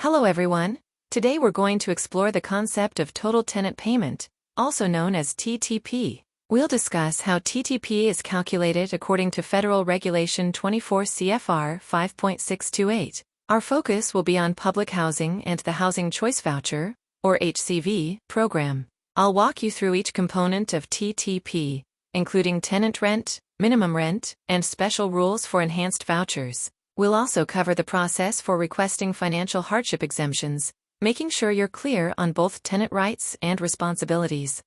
Hello everyone. Today we're going to explore the concept of total tenant payment, also known as TTP. We'll discuss how TTP is calculated according to Federal Regulation 24 CFR 5.628. Our focus will be on public housing and the Housing Choice Voucher, or HCV, program. I'll walk you through each component of TTP, including tenant rent, minimum rent, and special rules for enhanced vouchers. We'll also cover the process for requesting financial hardship exemptions, making sure you're clear on both tenant rights and responsibilities.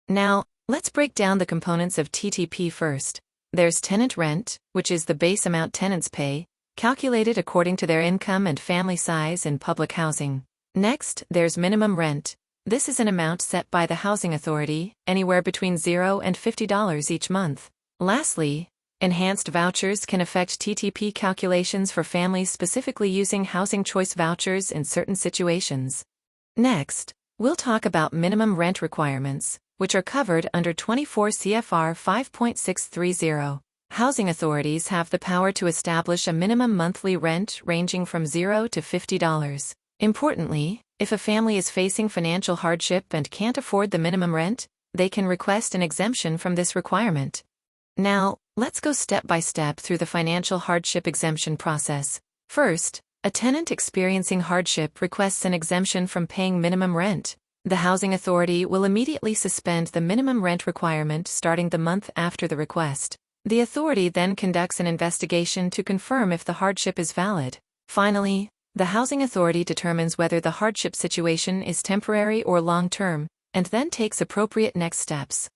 Now, let's break down the components of TTP first. There's tenant rent, which is the base amount tenants pay, calculated according to their income and family size in public housing. Next, there's minimum rent. This is an amount set by the housing authority, anywhere between $0 and $50 each month. Lastly, enhanced vouchers can affect TTP calculations for families specifically using housing choice vouchers in certain situations. Next, we'll talk about minimum rent requirements, which are covered under 24 CFR 5.630. Housing authorities have the power to establish a minimum monthly rent ranging from $0 to $50. Importantly, if a family is facing financial hardship and can't afford the minimum rent, they can request an exemption from this requirement. Now, let's go step by step through the financial hardship exemption process. First, a tenant experiencing hardship requests an exemption from paying minimum rent. The housing authority will immediately suspend the minimum rent requirement starting the month after the request. The authority then conducts an investigation to confirm if the hardship is valid. Finally, the housing authority determines whether the hardship situation is temporary or long-term, and then takes appropriate next steps.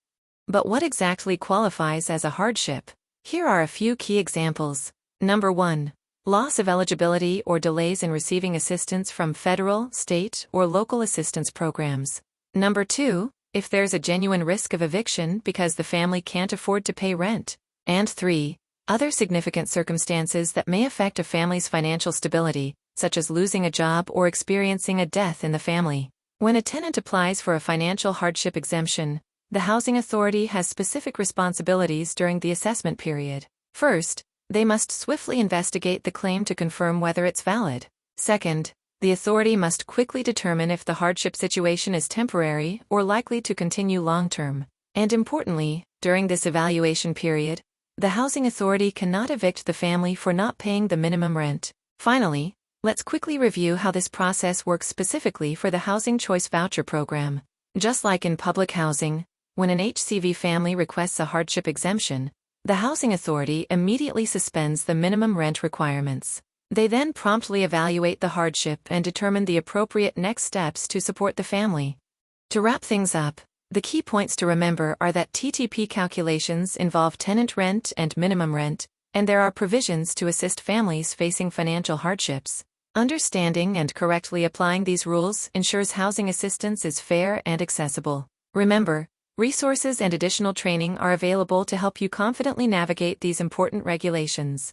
But what exactly qualifies as a hardship? Here are a few key examples. Number 1. Loss of eligibility or delays in receiving assistance from federal, state, or local assistance programs. Number 2. If there's a genuine risk of eviction because the family can't afford to pay rent. And 3. Other significant circumstances that may affect a family's financial stability, such as losing a job or experiencing a death in the family. When a tenant applies for a financial hardship exemption, the housing authority has specific responsibilities during the assessment period. First, they must swiftly investigate the claim to confirm whether it's valid. Second, the authority must quickly determine if the hardship situation is temporary or likely to continue long-term. And importantly, during this evaluation period, the housing authority cannot evict the family for not paying the minimum rent. Finally, let's quickly review how this process works specifically for the Housing Choice Voucher program. Just like in public housing, when an HCV family requests a hardship exemption, the housing authority immediately suspends the minimum rent requirements. They then promptly evaluate the hardship and determine the appropriate next steps to support the family. To wrap things up, the key points to remember are that TTP calculations involve tenant rent and minimum rent, and there are provisions to assist families facing financial hardships. Understanding and correctly applying these rules ensures housing assistance is fair and accessible. Remember, resources and additional training are available to help you confidently navigate these important regulations.